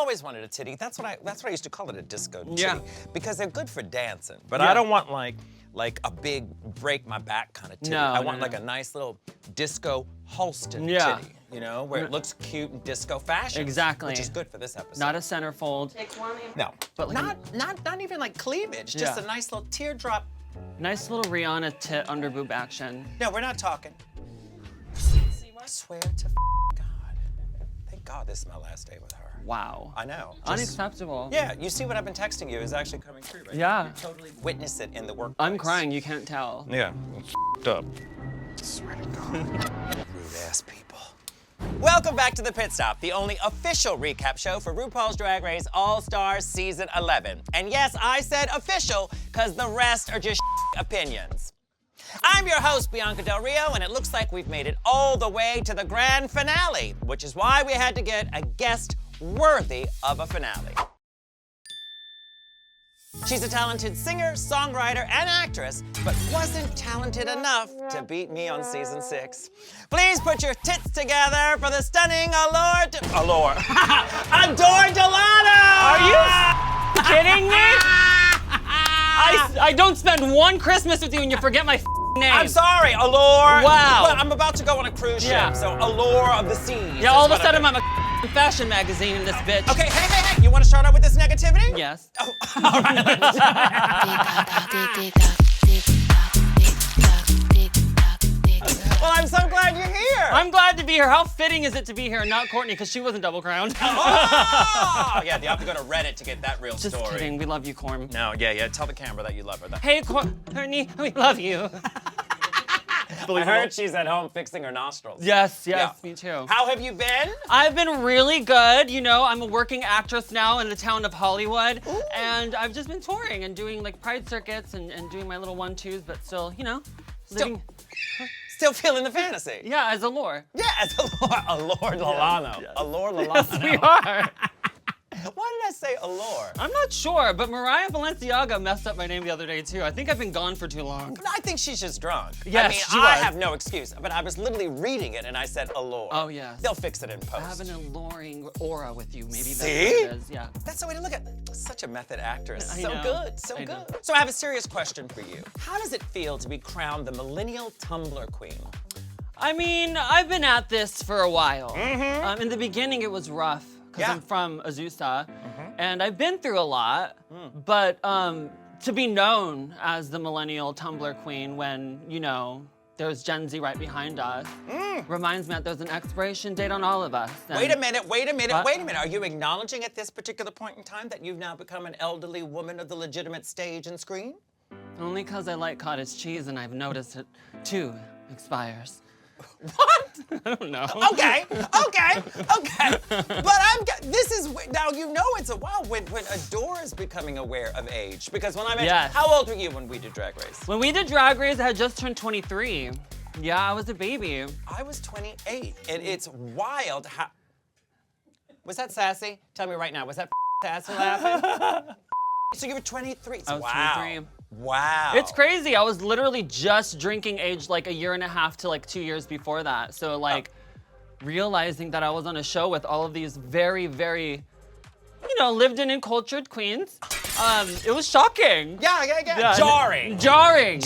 always wanted a titty. That's what I used to call it, a disco titty. Yeah. Because they're good for dancing. But I don't want like a big break my back kind of titty. No, I want no. like a nice little disco Halston Yeah. titty, you know, where it looks cute and disco fashion. Exactly. Which is good for this episode. Not a centerfold. No, But like not even like cleavage, just Yeah. a nice little teardrop. nice little Rihanna tit under boob action. No, we're not talking. I swear to God. Thank God this is my last day with her. Wow. I know. Unacceptable. Yeah, you see what I've been texting you is actually coming true right Yeah. now. You totally witness it in the workplace. I'm crying, you can't tell. Yeah, it's up. I swear to God. Rude ass people. Welcome back to The Pit Stop, the only official recap show for RuPaul's Drag Race All-Stars Season 11. And yes, I said official, because the rest are just opinions. I'm your host, Bianca Del Rio, and it looks like we've made it all the way to the grand finale, which is why we had to get a guest worthy of a finale. She's a talented singer, songwriter, and actress, but wasn't talented enough to beat me on Season 6. Please put your tits together for the stunning Adore Delano! Are you kidding me? I don't spend one Christmas with you and you forget my name. I'm sorry, Allure. Wow. Well, I'm about to go on a cruise ship, Yeah. so Allure of the Seas. Yeah, all of a sudden I'm a fashion magazine in this bitch. Okay, hey, you want to start out with this negativity? Yes. Oh, all right. Well, I'm so glad you're here. I'm glad to be here. How fitting is it to be here and not Courtney, because she wasn't double crowned. Oh! Yeah, you have to go to Reddit to get that real Just story. kidding. We love you, Corm. No, yeah. Tell the camera that you love her. Hey, Courtney, we love you. I heard she's at home fixing her nostrils. Yes, Yeah. me too. How have you been? I've been really good. You know, I'm a working actress now in the town of Hollywood. Ooh. And I've just been touring and doing like pride circuits and doing my little 1-2s, but still, you know, living. Still feeling the fantasy. Yeah, as Allure. Yeah, it's Allure Delano. Yes. Allure Delano. Yes, we are. Why did I say Allure? I'm not sure, but Mariah Balenciaga messed up my name the other day too. I think I've been gone for too long. No, I think she's just drunk. Yes, I mean, she I was. have no excuse, but I was literally reading it and I said Allure. Oh, yes. They'll fix it in I have post. an alluring aura with you. Maybe that's See? what it is. Yeah. That's the way to look at it. Such a method actress. I So know. good, so I know. good. So I have a serious question for you. How does it feel to be crowned the Millennial Tumblr Queen? I mean, I've been at this for a while. In the beginning, it was rough because Yeah. I'm from Azusa, and I've been through a lot. But to be known as the millennial Tumblr queen when, you know, there's Gen Z right behind us reminds me that there's an expiration date on all of us. And Wait a minute. What? Are you acknowledging at this particular point in time that you've now become an elderly woman of the legitimate stage and screen? Only because I like cottage cheese and I've noticed it too expires. What? I don't know. Okay. But this is, now you know it's a while when Adore is becoming aware of age. Because when I met Yes. how old were you when we did Drag Race? When we did Drag Race, I had just turned 23. Yeah, I was a baby. I was 28, and it's wild how, was that sassy? Tell me right now, was that sassy laughing? So you were 23. I was wow. 23. Wow. It's crazy. I was literally just drinking age like a year and a half to like 2 years before that. So like realizing that I was on a show with all of these very, very, you know, lived in and cultured queens. It was shocking. Yeah. Jarring. Jarring.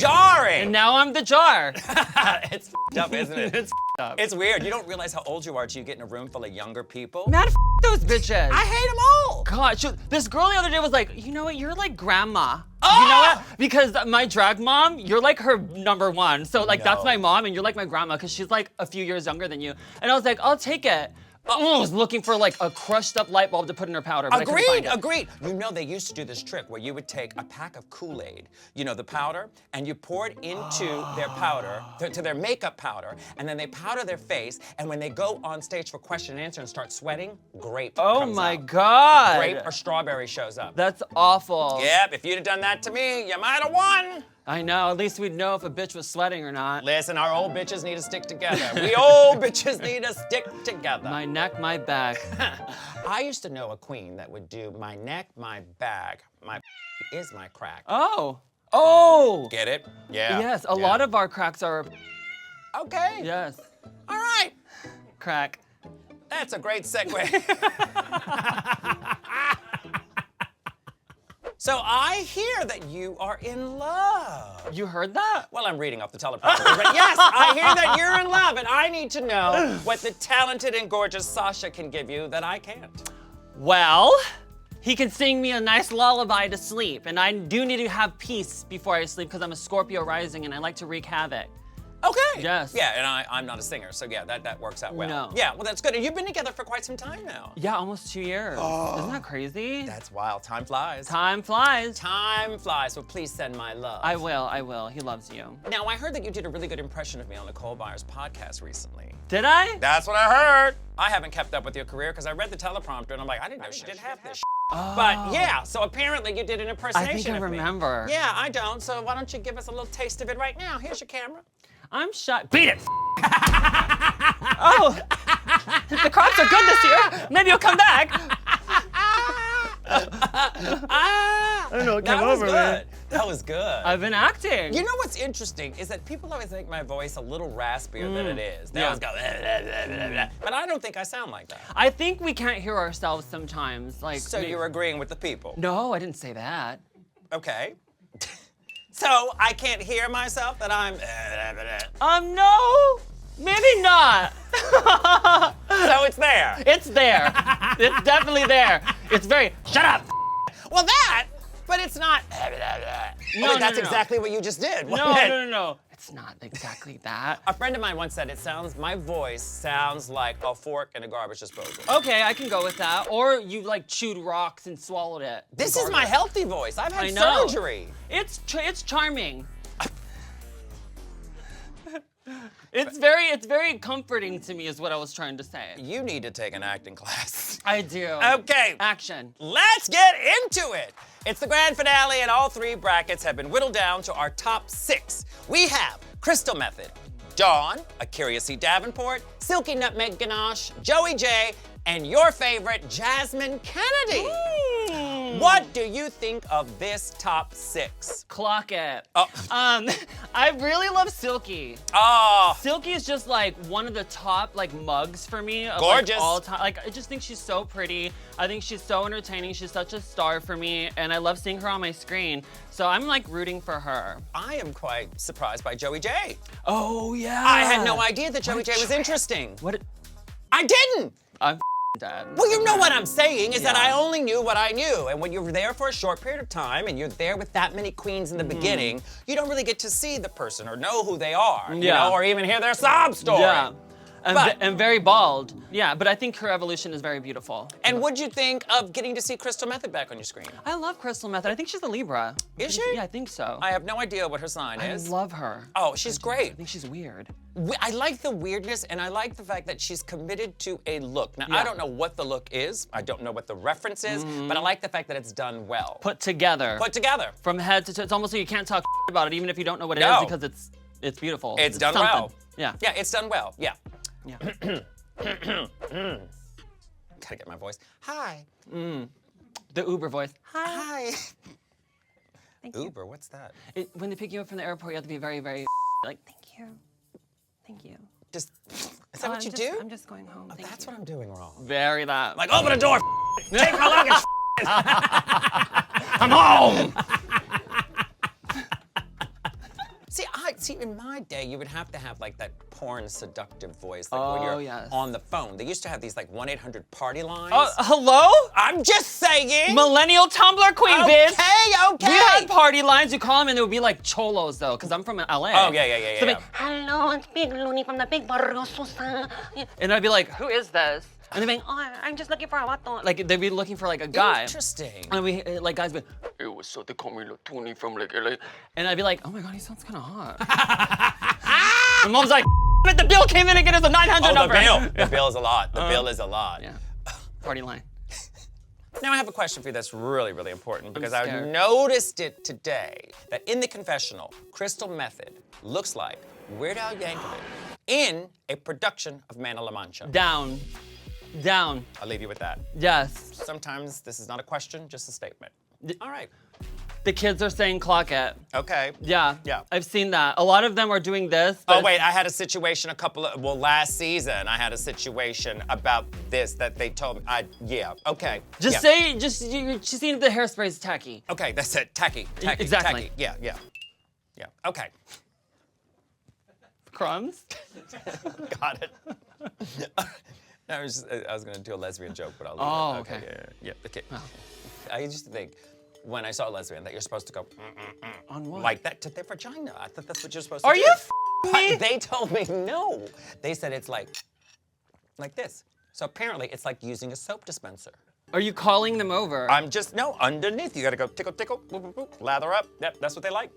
And now I'm the jar. It's f***ed up, isn't it? It's up. It's weird. You don't realize how old you are till you get in a room full of younger people. Man, those bitches. I hate them all. God, this girl the other day was like, you know what, you're like grandma. Oh! You know what? Because my drag mom, you're like her number one. So like that's No. my mom and you're like my grandma because she's like a few years younger than you. And I was like, I'll take it. I was looking for like a crushed up light bulb to put in her powder, but I couldn't find it. Agreed. You know, they used to do this trick where you would take a pack of Kool-Aid, you know, the powder, and you pour it into their powder, to their makeup powder, and then they powder their face, and when they go on stage for question and answer and start sweating, grape Oh comes my out. God. Grape or strawberry shows up. That's awful. Yep, if you'd have done that to me, you might have won. I know, at least we'd know if a bitch was sweating or not. Listen, our old bitches need to stick together. We old bitches need to stick together. My neck, my back. I used to know a queen that would do my neck, my bag, my is my crack. Oh! Get it? Yeah. Yes, a lot of our cracks are, Okay. yes, All right. crack. That's a great segue. So I hear that you are in love. You heard that? Well, I'm reading off the teleprompter, but yes, I hear that you're in love, and I need to know what the talented and gorgeous Sasha can give you that I can't. Well, he can sing me a nice lullaby to sleep, and I do need to have peace before I sleep because I'm a Scorpio rising and I like to wreak havoc. Okay. Yes. Yeah, and I'm not a singer, so yeah, that works out well. No. Yeah, well, that's good. And you've been together for quite some time now. Yeah, almost 2 years. Isn't that crazy? That's wild. Time flies. Time flies. Time flies, so please send my love. I will. He loves you. Now, I heard that you did a really good impression of me on Nicole Byers' podcast recently. Did I? That's what I heard. I haven't kept up with your career because I read the teleprompter and I'm like, I didn't know she did half this. Oh. But yeah, so apparently you did an impersonation I think I of me. remember. Yeah, I don't. So why don't you give us a little taste of it right now? Here's your camera. I'm shot. Beat it! Oh, the crops are good this year. Maybe you'll come back. I don't know, it that came was over good. me. That was good. I've been acting. You know what's interesting is that people always make my voice a little raspier than it is. They Yeah. always go, blah, blah, blah, blah. But I don't think I sound like that. I think we can't hear ourselves sometimes. Like. So you're agreeing with the people? No, I didn't say that. Okay. So I can't hear myself that I'm. No, maybe not. So it's there. It's there. It's definitely there. It's very. Shut up. Well, that, but it's not. No, Wait, that's no. exactly what you just did. No, wasn't it? no. It's not exactly that. A friend of mine once said my voice sounds like a fork in a garbage disposal. Okay, I can go with that. Or you like chewed rocks and swallowed it. This is my healthy voice. I've had I know. surgery. It's charming. It's very comforting to me is what I was trying to say. You need to take an acting class. I do. Okay. Action. Let's get into it. It's the grand finale, and all three brackets have been whittled down to our top 6. We have Crystal Method, Dawn, Akira C. Davenport, Silky Nutmeg Ganache, Joey J, and your favorite, Jasmine Kennedy. What do you think of this top 6? Clock it. Oh. I really love Silky. Oh. Silky is just like one of the top like mugs for me of Gorgeous. like, all time. Like I just think she's so pretty. I think she's so entertaining. She's such a star for me, and I love seeing her on my screen. So I'm like rooting for her. I am quite surprised by Joey J. Oh yeah. I had no idea that Joey J was interesting. What? I didn't. I'm dead. Well, you know what I'm saying is that Yeah. I only knew what I knew. And when you're there for a short period of time and you're there with that many queens in the beginning, you don't really get to see the person or know who they are, you Yeah. know, or even hear their sob story. Yeah. But- And very bald. Yeah, but I think her evolution is very beautiful. And what'd you think of getting to see Crystal Method back on your screen? I love Crystal Method. I think she's a Libra. Is she? Yeah, I think so. I have no idea what her sign I is. love her. Oh, she's I great. think she's weird. I like the weirdness, and I like the fact that she's committed to a look. Now, I Yeah. don't know what the look is. I don't know what the reference is, but I like the fact that it's done well. Put together. Put together. From head to toe. It's almost like you can't talk about it, even if you don't know what it No. is, because it's beautiful. It's done something. well. Yeah. Yeah, it's done well. Yeah. Yeah. Gotta get my voice. Hi. The Uber voice. Hi. Thank you. Uber, what's that? When they pick you up from the airport, you have to be very, very like, thank you. Thank you. Is that what you do? I'm just going home. Thank That's you. what I'm doing wrong. Very that. Like, open the door, take my luggage. I'm home. See, in my day, you would have to have like that porn seductive voice, like when Oh, you're yes. on the phone. They used to have these like 1-800 party lines. Hello? I'm just saying. Millennial Tumblr queen, bitch. Okay. We had party lines. You call them and it would be like cholos though, because I'm from LA. Oh, yeah. So they'd be, Hello, it's Big Looney from the Big Barrio Susan. and I'd be like, who is this? And they'd be like, Oh, I'm just looking for a vato. like they'd be looking for like a guy. Interesting. And we like guys would, hey, what's up? They call me Tony from like LA. And I'd be like, oh my god, he sounds kind of hot. My mom's like, but the bill came in again as a 900 number. The bill is a lot. The bill is a lot. Yeah. Party line. Now I have a question for you that's really, really important because I've scared. noticed it today that in the confessional, Crystal Method looks like Weird Al Yankovic in a production of Man of La Mancha. Down. I'll leave you with that. Yes. Sometimes this is not a question, just a statement. All right. the kids are saying clock it. Okay. Yeah. Yeah. I've seen that. A lot of them are doing this. Oh, wait, I had a situation last season, I had a situation about this that they told me, okay. Just say, you just need the hairspray is tacky. Okay, that's it, tacky, Exactly. tacky. Yeah, okay. Crumbs? Got it. No, I was gonna do a lesbian joke, but I'll leave Oh, it. okay. Yeah, okay. I used to think, when I saw a lesbian, that you're supposed to go, On what? like that to their vagina. I thought that's what you're supposed to Are do. you me? But they told me no. They said it's like this. So apparently it's like using a soap dispenser. Are you calling them over? Underneath. You gotta go tickle, tickle, boop, boop, boop, lather up. Yep, that's what they like.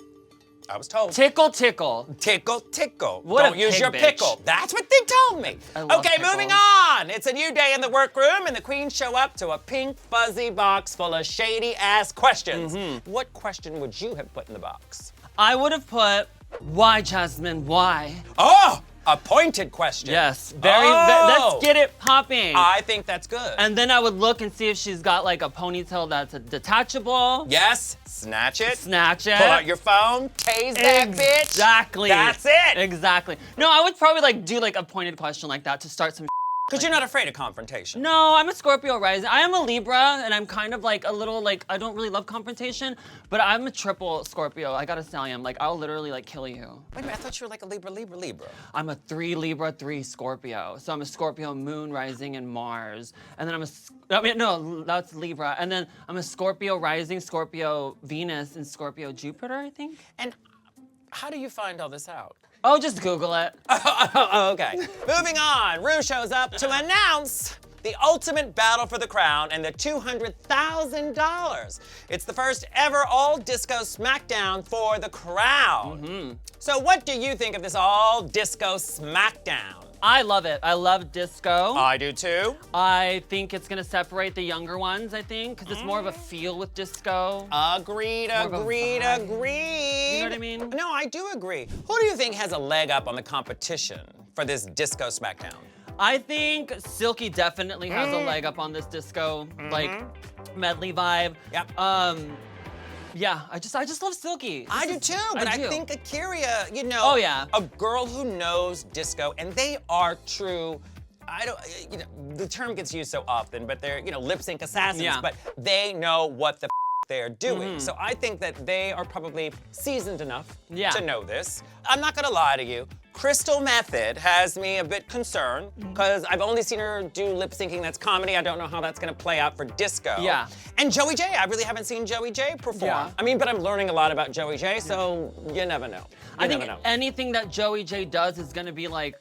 I was told. Tickle, tickle. Tickle, tickle. What a Don't use pig your bitch. pickle. That's what they told me. I love Okay, pickles. moving on. It's a new day in the workroom, and the queens show up to a pink fuzzy box full of shady-ass questions. What question would you have put in the box? I would have put, why, Jasmine, why? Oh, a pointed question. Yes, Oh. let's get it popping. I think that's good. And then I would look and see if she's got like a ponytail that's detachable. Yes, snatch it. Snatch it. Pull out your phone, tase that bitch. Exactly. That's it. Exactly. No, I would probably like do like a pointed question like that to start some. Because you're not afraid of confrontation. No, I'm a Scorpio rising. I am a Libra, and I'm kind of like a little like, I don't really love confrontation, but I'm a triple Scorpio. I gotta tell you, I'm like, I'll literally like kill you. Wait a minute, I thought you were like a Libra. I'm a 3 Libra, 3 Scorpio. So I'm a Scorpio moon rising in Mars. And then no, that's Libra. And then I'm a Scorpio rising, Scorpio Venus, and Scorpio Jupiter, I think. And how do you find all this out? Oh, just Google it. Oh, okay. Moving on, Rue shows up to announce the ultimate battle for the crown and the $200,000. It's the first ever all-disco smackdown for the crown. So what do you think of this all-disco smackdown? I love it. I love disco. I do too. I think it's gonna separate the younger ones, I think, because it's more of a feel with disco. Agreed. More of a vibe. You You know what I mean? No, I do agree. Who do you think has a leg up on the competition for this disco smackdown? I think Silky definitely has a leg up on this disco, like, medley vibe. Yep. Yeah, I just love Silky. I do too, but I do. think Akira, Oh, yeah. a girl who knows disco, and they are true, the term gets used so often, but they're, lip sync assassins, Yeah. but they know what the they're doing. So I think that they are probably seasoned enough to know this. I'm not gonna lie to you. Crystal Method has me a bit concerned because I've only seen her do lip syncing that's comedy. I don't know how that's gonna play out for disco. Yeah. And Joey J, I really haven't seen Joey J perform. Yeah. I mean, but I'm learning a lot about Joey J, so you never know. I think anything that Joey J does is gonna be like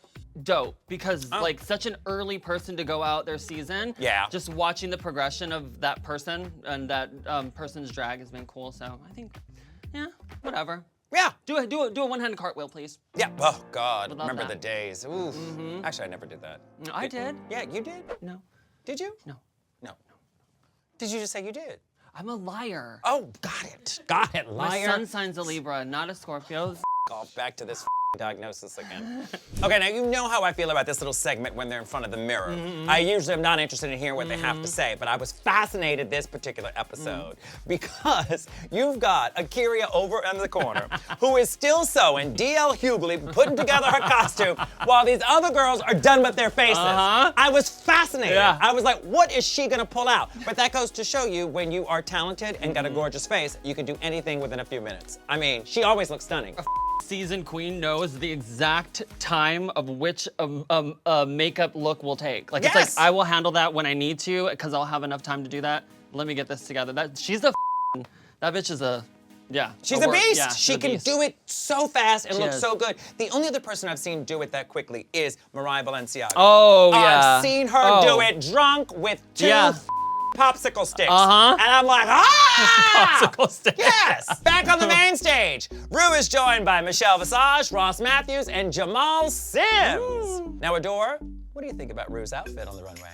dope because like such an early person to go out their season. Yeah. Just watching the progression of that person and that person's drag has been cool. So I think, yeah, whatever. Yeah. Do a one-handed cartwheel, please. Yeah. Oh God. love Remember that. the days. Oof. Actually, I never did that. No, I did. Yeah, you did. No. Did you? No. No. Did you just say you did? I'm a liar. Oh, got it. Got it, My liar. sun sign's a Libra, not a Scorpio. Oh, back to this diagnosis again. Okay, now you know how I feel about this little segment when they're in front of the mirror. I usually am not interested in hearing what they have to say, but I was fascinated this particular episode because you've got Akira over in the corner who is still sewing, DL Hughley putting together her costume while these other girls are done with their faces. I was fascinated. Yeah. I was like, what is she gonna pull out? But that goes to show you when you are talented and got a gorgeous face, you can do anything within a few minutes. I mean, she always looks stunning. Season queen knows the exact time of which makeup look will take. Like, Yes! it's like, I will handle that when I need to, because I'll have enough time to do that. Let me get this together. She's that bitch is a, yeah. She's a beast. Yeah, she she's a can beast. do it so fast and She look is. so good. The only other person I've seen do it that quickly is Mariah Balenciaga. Oh, yeah. I've seen her do it drunk with two popsicle sticks. And I'm like, ah! Popsicle stick. Yes! Back on the main stage, Rue is joined by Michelle Visage, Ross Matthews, and Jamal Sims. Now, Adore, what do you think about Rue's outfit on the runway?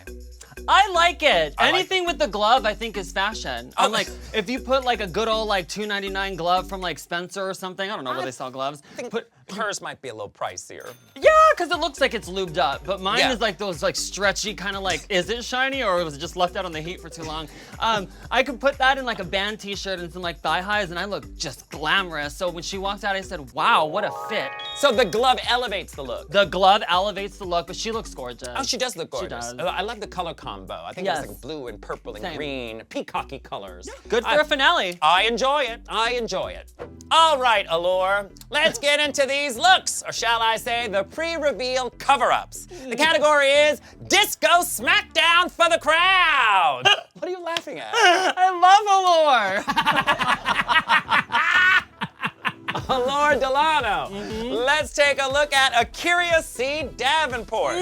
I like it. I like Anything with the glove, I think, is fashion. I'm like, if you put like a good old like $2.99 glove from like Spencer or something, I don't know where they sell gloves. I think hers might be a little pricier. Yeah, because it looks like it's lubed up, but mine is like those like stretchy kind of like, is it shiny or was it just left out on the heat for too long? I could put that in like a band t-shirt and some like thigh highs and I look just glamorous. So when she walked out, I said, wow, what a fit. So the glove elevates the look. The glove elevates the look, but she looks gorgeous. Oh, she does look gorgeous. She does. I love the color combo. I think it's like blue and purple and green, peacocky colors. Good for a finale. I enjoy it. I enjoy it. All right, Allure, let's get into these looks, or shall I say the pre-reveal cover-ups. The category is Disco Smackdown for the crowd. What are you laughing at? I love Allure. Allure Delano. Let's take a look at Akira C. Davenport.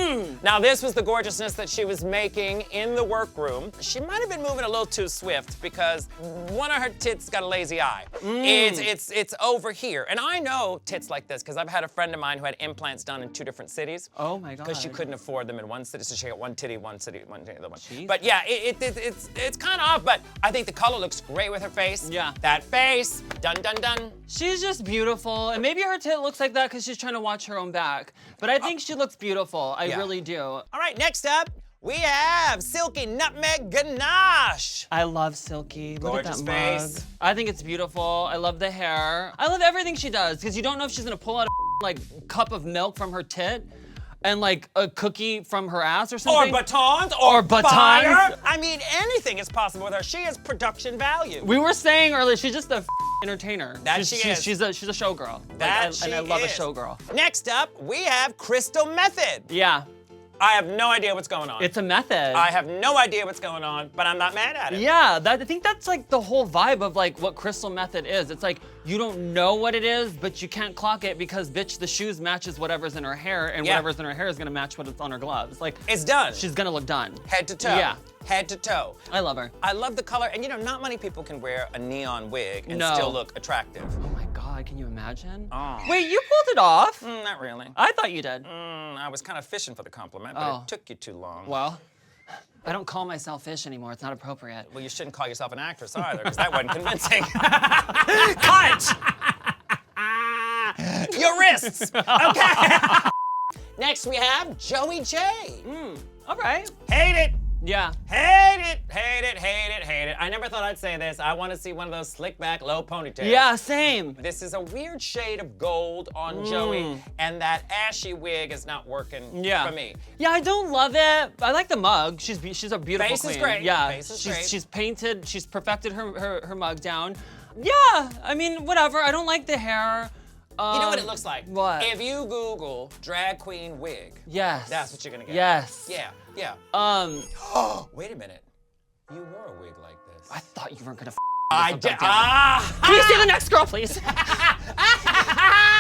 Now, this was the gorgeousness that she was making in the workroom. She might have been moving a little too swift because one of her tits got a lazy eye. It's over here. And I know tits like this because I've had a friend of mine who had implants done in 2 different cities. Oh my God. Because she couldn't afford them in one city, so she got one titty, the other one. Jeez. But yeah, it's kind of off, but I think the color looks great with her face. Yeah. That face, dun dun dun. She's just beautiful, and maybe her tit looks like that because she's trying to watch her own back. But I think she looks beautiful. I really do. All right, next up, we have Silky Nutmeg Ganache. I love Silky. Gorgeous Look at that face. mug. I think it's beautiful. I love the hair. I love everything she does because you don't know if she's gonna pull out a like cup of milk from her tit and like a cookie from her ass or something. Or batons, Or batons. fire. I mean, anything is possible with her. She has production value. We were saying earlier, she's just a entertainer. That she is. She's a showgirl. That I love a is. showgirl. Next up, we have Crystal Method. Yeah, I have no idea what's going on. it's a method. I have no idea what's going on, but I'm not mad at it. Yeah, I think that's like the whole vibe of like what Crystal Method is. It's like you don't know what it is, but you can't clock it because bitch, the shoes matches whatever's in her hair, and whatever's in her hair is gonna match what's on her gloves. Like It's done. she's gonna look done. Head to toe. Yeah. Head to toe. I love her. I love the color, and you know, not many people can wear a neon wig and No. still look attractive. Oh my God, can you imagine? Oh. Wait, you pulled it off? Not really. I thought you did. I was kind of fishing for the compliment, but Oh. it took you too long. Well, I don't call myself fish anymore. It's not appropriate. Well, you shouldn't call yourself an actress either, because that wasn't convincing. Cut! Your wrists! Okay. Next, we have Joey J. All right. Hate it! Yeah. Hate it, hate it, hate it, hate it. I never thought I'd say this. I want to see one of those slick back, low ponytails. Yeah, same. This is a weird shade of gold on Joey, and that ashy wig is not working for me. Yeah, I don't love it. I like the mug. She's a beautiful Face queen. is great. Yeah, Face is great. she's painted. She's perfected her mug down. Yeah, I mean whatever. I don't like the hair. You know what it looks like? What? If you Google drag queen wig, Yes. that's what you're gonna get. Yes. Yeah, yeah. Um, Wait a minute. You wore a wig like this. I thought you weren't gonna. I did. Can you see the next girl, please?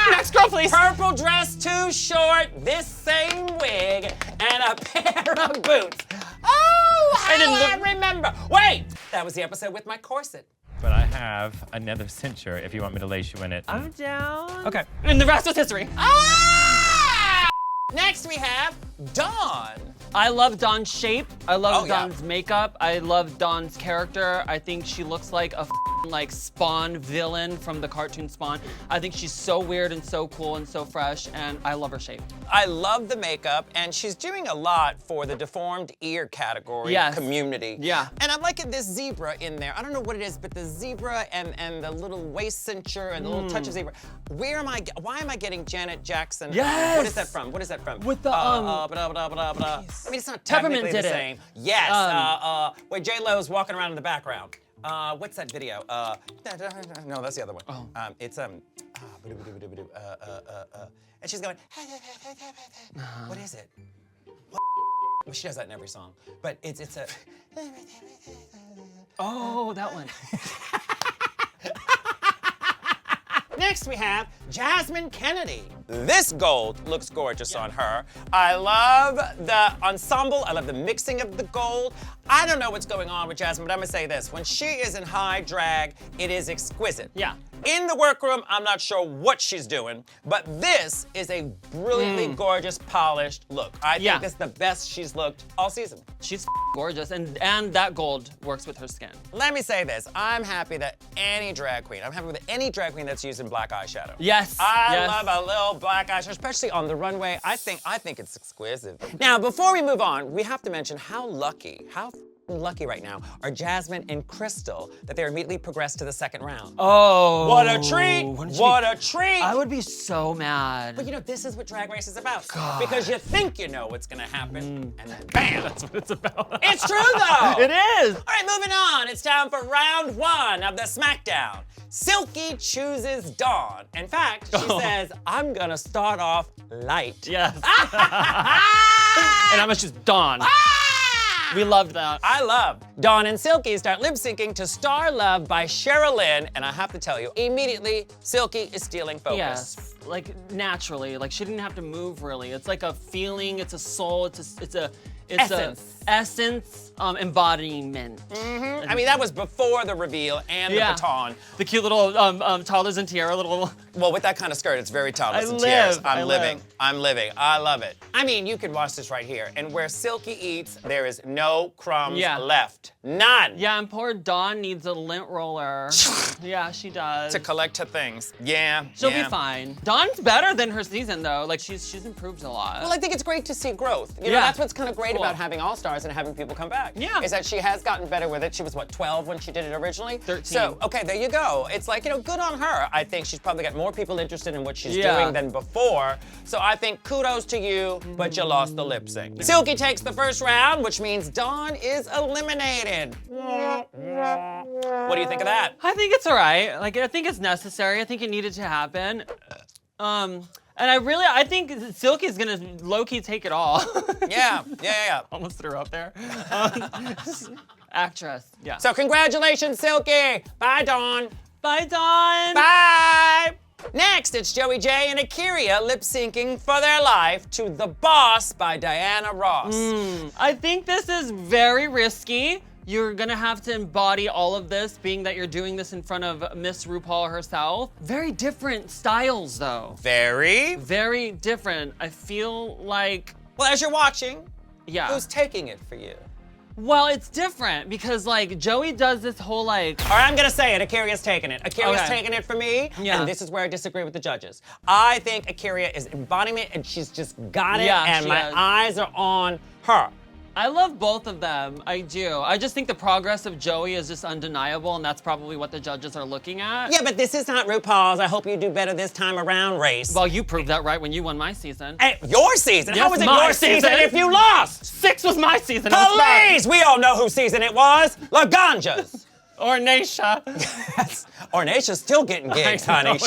Next girl, please. Purple dress too short, this same wig, and a pair of boots. Oh, how I remember. Wait, that was the episode with my corset. But I have another cincher if you want me to lace you in it. I'm down. Okay. And the rest is history. Ah! Next we have Dawn. I love Dawn's shape. I love Oh, yeah. Dawn's makeup. I love Dawn's character. I think she looks like a like Spawn villain from the cartoon Spawn. I think she's so weird and so cool and so fresh, and I love her shape. I love the makeup, and she's doing a lot for the deformed ear category community. Yeah. And I'm liking this zebra in there. I don't know what it is, but the zebra and the little waist cincher and the little touch of zebra. Why am I getting Janet Jackson? Yes! What is that from? What is that from? With the, blah, blah, blah, blah, blah. I mean, it's not technically Peppermint did the it. same. Yes. Where J-Lo's walking around in the background. What's that video? No, that's the other one. Oh. It's and she's going. What is it? Well, she does that in every song, but it's a. Oh, that one. Next we have Jasmine Kennedy. This gold looks gorgeous on her. I love the ensemble. I love the mixing of the gold. I don't know what's going on with Jasmine, but I'm gonna say this. When she is in high drag, it is exquisite. Yeah. In the workroom, I'm not sure what she's doing, but this is a brilliantly gorgeous, polished look. I think this is the best she's looked all season. She's gorgeous, and that gold works with her skin. Let me say this, I'm happy that any drag queen, I'm happy with any drag queen that's using black eyeshadow. Yes. I love a little black eyeshadow, especially on the runway. I think it's exquisite. Now, before we move on, we have to mention how lucky right now are Jasmine and Crystal that they're immediately progressed to the second round. Oh. What a treat! What a treat! I would be so mad. But you know, this is what Drag Race is about. Because you think you know what's gonna happen, and then bam! That's what it's about. It's true though! It is! All right, moving on. It's time for round 1 of the Smackdown. Silky chooses Dawn. In fact, she says, I'm gonna start off light. Yes. And I'm gonna choose Dawn. We loved that. I love. Dawn and Silky start lip syncing to Star Love by Sherilyn, and I have to tell you, immediately, Silky is stealing focus. Yes, like naturally, like she didn't have to move really. It's like a feeling, it's a soul, it's a essence embodiment. I mean, that was before the reveal and the baton. The cute little toddlers and tiara little. Well, with that kind of skirt, it's very toddlers and live. tiaras. I'm I living. I love it. I mean, you can watch this right here. And where Silky eats, there is no crumbs left. None. Yeah, and poor Dawn needs a lint roller. Yeah, she does. To collect her things. Yeah. She'll be fine. Dawn's better than her season though. Like she's improved a lot. Well, I think it's great to see growth. You know, that's what's kind of great about having All-Stars and having people come back. Yeah. Is that she has gotten better with it. She was, what, 12 when she did it originally? 13. So, okay, there you go. It's like, you know, good on her. I think she's probably got more people interested in what she's doing than before. So I think kudos to you, but you lost the lip sync. Silky takes the first round, which means Dawn is eliminated. What do you think of that? I think it's all right. Like, I think it's necessary. I think it needed to happen. And I think Silky's gonna low-key take it all. Yeah. Almost threw up there. Actress, yeah. So congratulations, Silky. Bye, Dawn. Bye, Dawn. Bye. Next, it's Joey J and Akira lip-syncing for their life to The Boss by Diana Ross. I think this is very risky. You're gonna have to embody all of this, being that you're doing this in front of Miss RuPaul herself. Very different styles, though. Very? Very different. I feel like... Well, as you're watching, who's taking it for you? Well, it's different because, like, Joey does this whole, like... All right, I'm gonna say it. Akira's taking it. Akira's taking it for me, and this is where I disagree with the judges. I think Akira is embodying it, and she's just got it, and my eyes are on her. I love both of them, I do. I just think the progress of Joey is just undeniable, and that's probably what the judges are looking at. Yeah, but this is not RuPaul's. I hope you do better this time around race. Well, you proved that right when you won my season. Hey, your season? Yes, how was it your season if you lost? 6 was my season. Please! We all know whose season it was. Laganja's. Ornacia. Yes. Ornacia's still getting gigs, honey.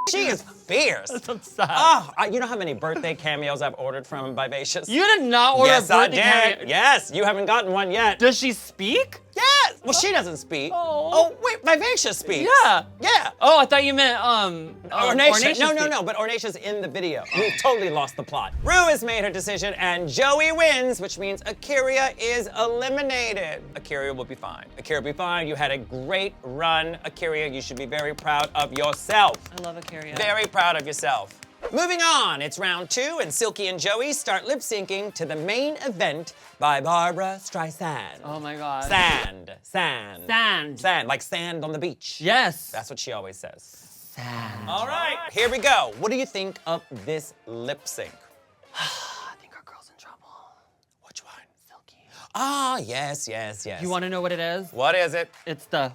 She is fierce. That's sad. Oh, you know how many birthday cameos I've ordered from Vivacious? You did not order a birthday cameo. Yes, you haven't gotten one yet. Does she speak? Yes. Well, she doesn't speak. Oh, wait, Vivacious speaks. Yeah. Yeah. Oh, I thought you meant Ornacia. No, but Ornacia's in the video. We totally lost the plot. Ru has made her decision, and Joey wins, which means Akira is eliminated. Akira will be fine. Akira will be fine. You had a great run, Akira. You should be very proud of yourself. I love Akira. Very proud of yourself. Moving on, it's round 2, and Silky and Joey start lip-syncing to the main event by Barbara Streisand. Oh my God. Sand. Sand. Like sand on the beach. Yes. That's what she always says. Sand. All right, here we go. What do you think of this lip sync? I think our girl's in trouble. Which one? Silky. Ah, yes. You want to know what it is? What is it? It's the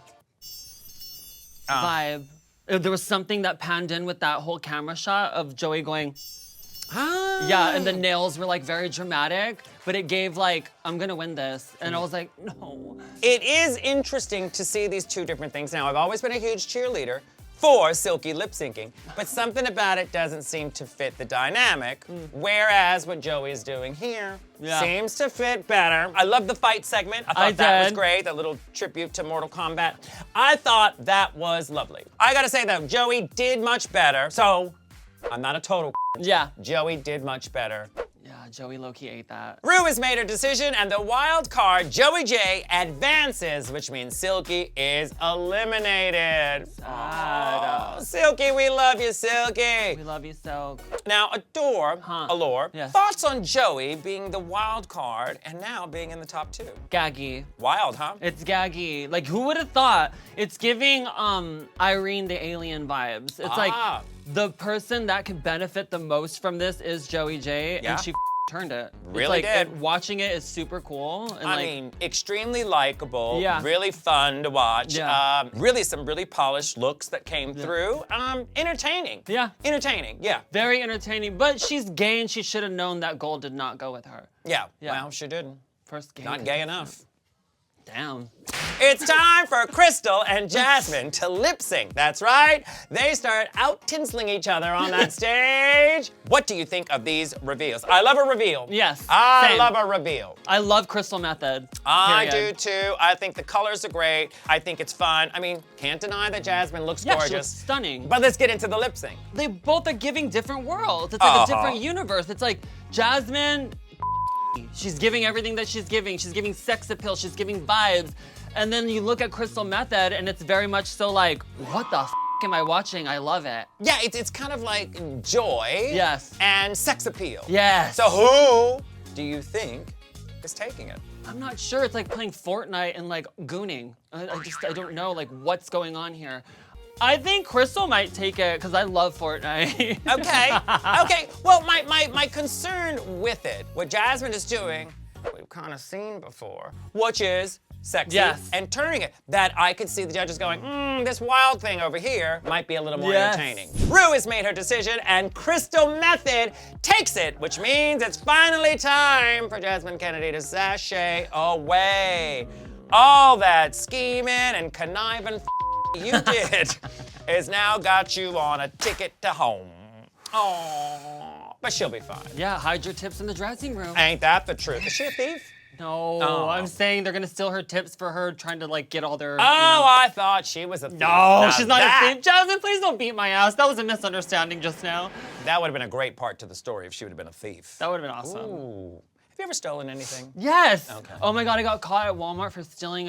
vibe. There was something that panned in with that whole camera shot of Joey going, yeah, and the nails were like very dramatic, but it gave like, I'm gonna win this. And I was like, no. It is interesting to see these two different things. Now, I've always been a huge cheerleader for Silky lip syncing, but something about it doesn't seem to fit the dynamic, whereas what Joey's doing here seems to fit better. I love the fight segment. I thought that was great, that little tribute to Mortal Kombat. I thought that was lovely. I gotta say though, Joey did much better, so I'm not a total Yeah. Joey did much better. Yeah. Joey low-key ate that. Ru has made her decision, and the wild card, Joey J, advances, which means Silky is eliminated. Oh, Silky, we love you, Silky. We love you, Silk. Now, Allure, Yes. thoughts on Joey being the wild card and now being in the top 2? Gaggy. Wild, huh? It's gaggy. Like, who would have thought? It's giving Irene the alien vibes. It's like the person that can benefit the most from this is Joey J, Yeah. and she turned it. Really it's like, did. Watching it is super cool. And I like, mean, extremely likable, Yeah. really fun to watch. Yeah. Really some really polished looks that came through. Entertaining. Yeah. Entertaining, yeah. very entertaining, but she's gay and she should have known that gold did not go with her. Yeah, Yeah. well, she didn't. First gay. Not gay enough. Damn. It's time for Crystal and Jasmine to lip sync. That's right. They start out tinseling each other on that stage. What do you think of these reveals? I love a reveal. Yes, I same. love a reveal. I love Crystal Method. I do period. too. I think the colors are great. I think it's fun. I mean, can't deny that Jasmine looks Yeah, gorgeous. she looks stunning. But let's get into the lip sync. They both are giving different worlds. It's like a different universe. It's like Jasmine, she's giving everything that she's giving. She's giving sex appeal, she's giving vibes. And then you look at Crystal Method and it's very much so like, what the am I watching? I love it. Yeah, it's kind of like joy. Yes. And sex appeal. Yes. So who do you think is taking it? I'm not sure. It's like playing Fortnite and like gooning. I don't know like what's going on here. I think Crystal might take it because I love Fortnite. Okay. Well, my concern with it, what Jasmine is doing, we've kind of seen before, which is sexy Yes. and turning it. That I could see the judges going, this wild thing over here might be a little more Yes. entertaining. Ru has made her decision, and Crystal Method takes it, which means it's finally time for Jasmine Kennedy to sashay away. All that scheming and conniving you did has now got you on a ticket to home. Oh, but she'll be fine. Yeah, hide your tips in the dressing room. Ain't that the truth? Is she a thief? No, Oh. I'm saying they're gonna steal her tips for her trying to like get all their. Oh, I thought she was a thief. No, Now she's not that, a thief. Jasmine, please don't beat my ass. That was a misunderstanding just now. That would have been a great part to the story if she would have been a thief. That would have been awesome. Ooh. Have you ever stolen anything? Yes. Okay. Oh my god, I got caught at Walmart for stealing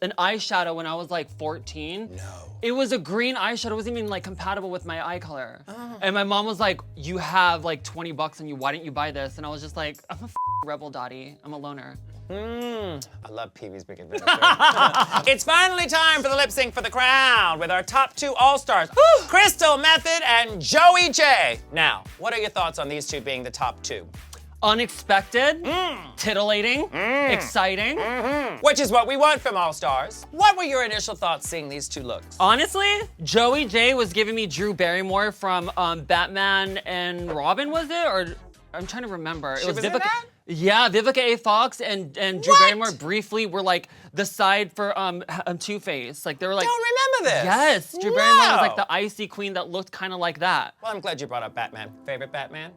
an eyeshadow when I was like 14. No. It was a green eyeshadow. It wasn't even like compatible with my eye color. And my mom was like, "You have like 20 bucks on you. Why didn't you buy this?" And I was just like, "I'm a rebel, Dottie. I'm a loner." I love Pee-wee's Big Adventure. It's finally time for the lip sync for the crown with our top 2 all-stars, Crystal Method and Joey J. Now, what are your thoughts on these two being the top 2? Unexpected, titillating, exciting. Which is what we want from all-stars. What were your initial thoughts seeing these two looks? Honestly, Joey J was giving me Drew Barrymore from Batman and Robin, was it? Or I'm trying to remember. She was in that? Yeah, Vivica A. Fox and Drew What? Barrymore briefly were like the side for Two-Face. Like they were like. Don't remember this. Yes, Drew Barrymore was like No. the icy queen that looked kind of like that. Well, I'm glad you brought up Batman. Favorite Batman?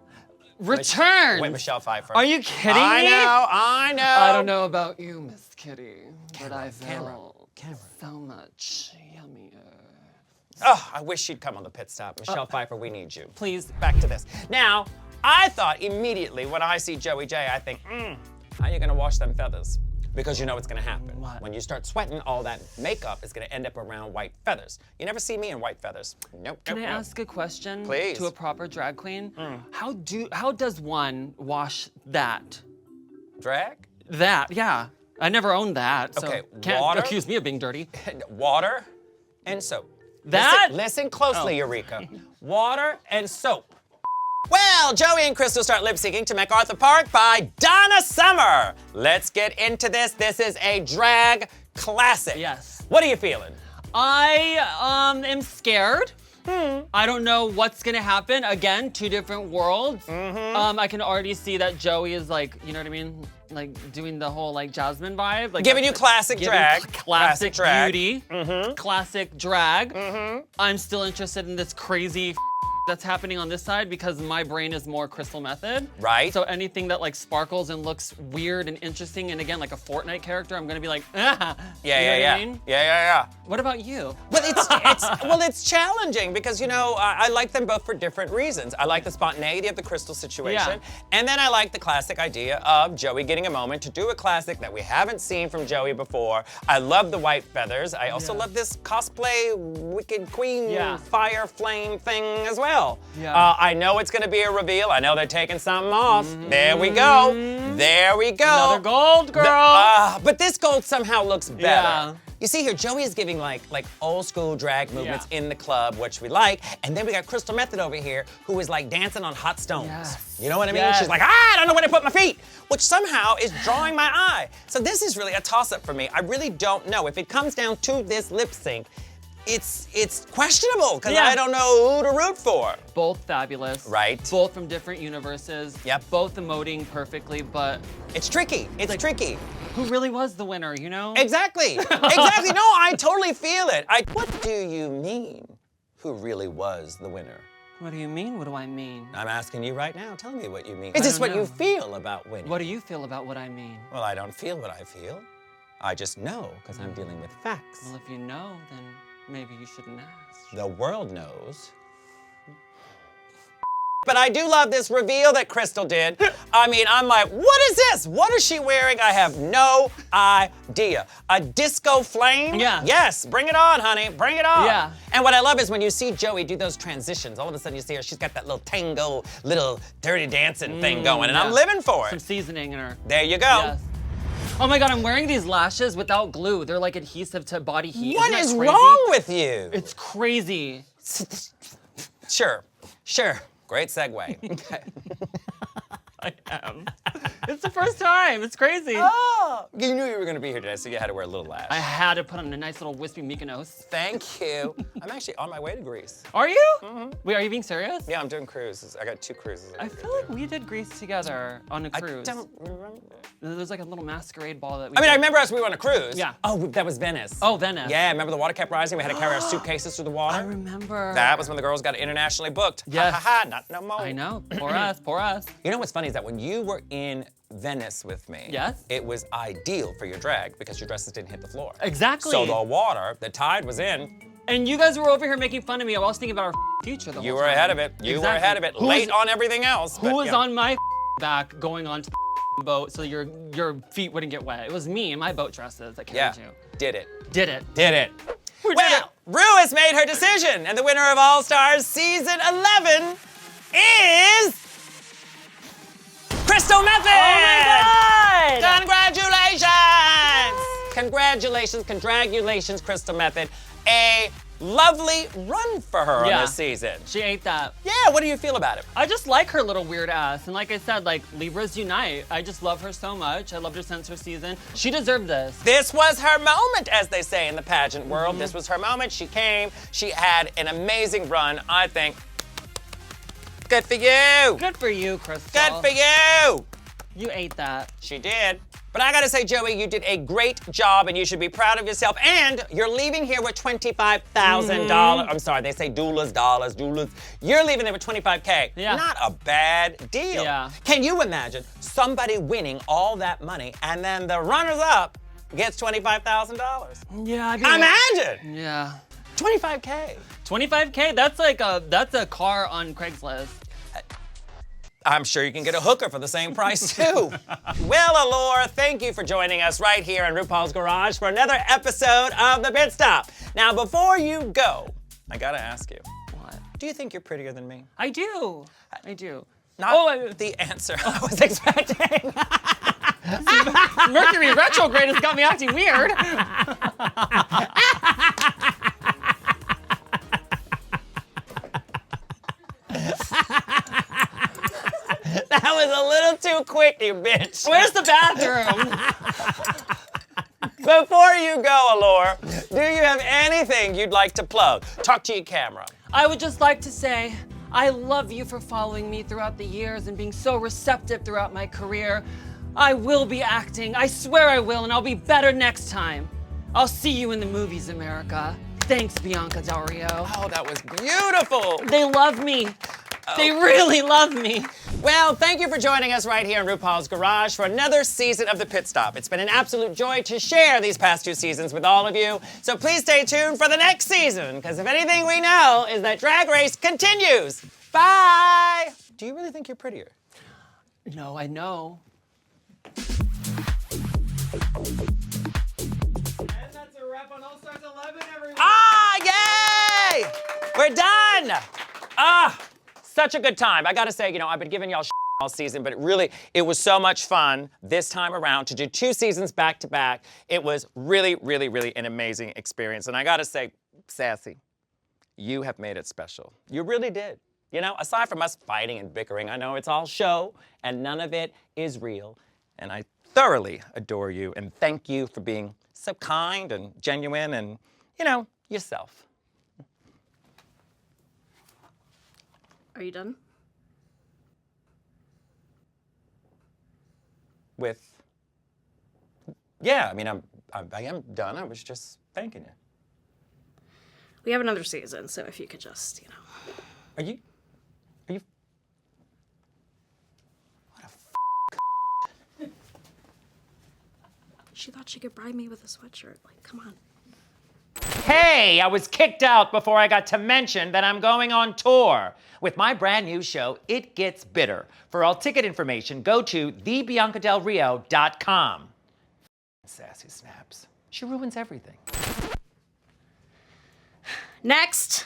Return. Wait, Michelle Pfeiffer. Are you kidding me? I know. I don't know about you, Miss Kitty, but I felt Cameron. so much yummier. Oh, I wish she'd come on the pit stop. Michelle Pfeiffer, we need you. Please. Back to this. Now, I thought immediately when I see Joey J, I think, how you gonna wash them feathers? Because you know what's gonna happen. What? When you start sweating, all that makeup is gonna end up around white feathers. You never see me in white feathers. Nope. Can I nope. ask a question Please. to a proper drag queen? How does one wash that? Drag? That, yeah. I never owned that, so Okay, can't water? accuse me of being dirty. Water and soap. That? Listen closely, Oh. Eureka. Water and soap. Well, Joey and Crystal start lip syncing to MacArthur Park by Donna Summer. Let's get into this. This is a drag classic. Yes. What are you feeling? I am scared. I don't know what's gonna happen. Again, 2 different worlds. I can already see that Joey is like, you know what I mean? Like doing the whole like Jasmine vibe. Like Giving you classic giving drag. classic drag. beauty, classic drag. I'm still interested in this crazy that's happening on this side because my brain is more Crystal Method. Right. So anything that like sparkles and looks weird and interesting, and again, like a Fortnite character, I'm gonna be like, ah. Yeah, you know yeah. what I mean? Yeah. What about you? Well, it's challenging because, you know, I like them both for different reasons. I like the spontaneity of the Crystal situation, and then I like the classic idea of Joey getting a moment to do a classic that we haven't seen from Joey before. I love the white feathers. I also love this cosplay Wicked Queen fire flame thing as well. Yeah. I know it's gonna be a reveal. I know they're taking something off. There we go. There we go. Another gold, girl. But this gold somehow looks better. Yeah. You see here, Joey is giving like old school drag movements in the club, which we like. And then we got Crystal Method over here, who is like dancing on hot stones. Yes. You know what I mean? Yes. She's like, I don't know where to put my feet, which somehow is drawing my eye. So this is really a toss-up for me. I really don't know. If it comes down to this lip sync, it's questionable, because I don't know who to root for. Both fabulous. Right. Both from different universes. Yep. Both emoting perfectly, but It's tricky. It's tricky. who really was the winner, you know? Exactly. Exactly. No, I totally feel it. What do you mean? Who really was the winner? What do you mean? What do I mean? I'm asking you right now. Tell me what you mean. Is this don't what you know. feel about winning? What do you feel about what I mean? Well, I don't feel what I feel. I just know because I'm dealing with facts. Well, if you know, then maybe you shouldn't ask. The world knows. But I do love this reveal that Crystal did. I mean, I'm like, what is this? What is she wearing? I have no idea. A disco flame? Yeah. Yes, bring it on, honey, bring it on. Yeah. And what I love is when you see Joey do those transitions, all of a sudden you see her, she's got that little tango, little dirty dancing thing going, and I'm living for Some it. seasoning in her. There you go. Yes. Oh my God, I'm wearing these lashes without glue. They're like adhesive to body heat. What Isn't is that crazy? wrong with you? It's crazy. Sure. Great segue. Okay. I am. It's the first time. It's crazy. Oh, you knew you were gonna be here today, so you had to wear a little lash. I had to put on a nice little wispy Mykonos. Thank you. I'm actually on my way to Greece. Are you? Wait, are you being serious? Yeah, I'm doing cruises. I got 2 cruises. I feel like we did Greece together on a I cruise. don't remember. There's like a little masquerade ball that we I mean, I did. remember us, we were on a cruise. Yeah. Oh, that was Venice. Oh, Venice. Yeah, remember the water kept rising? We had to carry our suitcases through the water? I remember. That was when the girls got internationally booked. Yes. Ha ha ha, not no more. I know. Poor us. Poor us. You know what's funny is that when you were in Venice with me, Yes. it was ideal for your drag because your dresses didn't hit the floor. Exactly. So the water, the tide was in. And you guys were over here making fun of me. I was thinking about our future the You whole were time. ahead of it. You were ahead of it. Who Late was- on everything else. Who but was yeah. on my back going onto the boat so your feet wouldn't get wet? It was me in my boat dresses that Yeah, carried you. did it. Did it. Did it. We did Well, Rue has made her decision, and the winner of All Stars Season 11 is Crystal Method! Oh my God! Congratulations! Congratulations, Crystal Method. A lovely run for her on this season. She ate that. Yeah, what do you feel about it? I just like her little weird ass. And like I said, like Libras unite. I just love her so much. I loved her since her season. She deserved this. This was her moment, as they say in the pageant world. This was her moment. She came. She had an amazing run. I think. Good for you. Good for you, Crystal. Good for you. You ate that. She did. But I gotta say, Joey, you did a great job, and you should be proud of yourself. And you're leaving here with $25,000. I'm sorry, they say doulas, dollars, doulas. You're leaving there with $25K. Yeah. Not a bad deal. Yeah. Can you imagine somebody winning all that money, and then the runners-up gets $25,000? Yeah, I'd be Imagine! Yeah. 25K. 25K, that's a car on Craigslist. I'm sure you can get a hooker for the same price, too. Well, Allure, thank you for joining us right here in RuPaul's Garage for another episode of The Pit Stop. Now, before you go, I gotta ask you, What? do you think you're prettier than me? I do. I do. Not the answer I was expecting. Mercury retrograde has got me acting weird. That was a little too quick, you bitch. Where's the bathroom? Before you go, Allure, do you have anything you'd like to plug? Talk to your camera. I would just like to say, I love you for following me throughout the years and being so receptive throughout my career. I will be acting. I swear I will, and I'll be better next time. I'll see you in the movies, America. Thanks, Bianca Del Rio. Oh, that was beautiful. They love me. They really love me. Well, thank you for joining us right here in RuPaul's Garage for another season of The Pit Stop. It's been an absolute joy to share these past 2 seasons with all of you. So please stay tuned for the next season, because if anything we know is that Drag Race continues. Bye. Do you really think you're prettier? No, I know. That's a wrap on All Stars 11, everyone. Ah, yay! We're done. Such a good time. I gotta say, I've been giving y'all all season, but it was so much fun this time around to do 2 seasons back to back. It was really, really, really an amazing experience. And I gotta say, Sassy, you have made it special. You really did. Aside from us fighting and bickering, I know it's all show and none of it is real. And I thoroughly adore you and thank you for being so kind and genuine and, yourself. Are you done? Yeah, I am done. I was just thanking you. We have another season, so if you could just, Are you? What a She thought she could bribe me with a sweatshirt. Like, come on. Hey, I was kicked out before I got to mention that I'm going on tour with my brand new show, It Gets Bitter. For all ticket information, go to thebiancadelrio.com. Sassy snaps. She ruins everything. Next.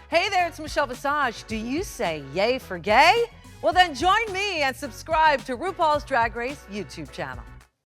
Hey there, it's Michelle Visage. Do you say yay for gay? Well, then join me and subscribe to RuPaul's Drag Race YouTube channel.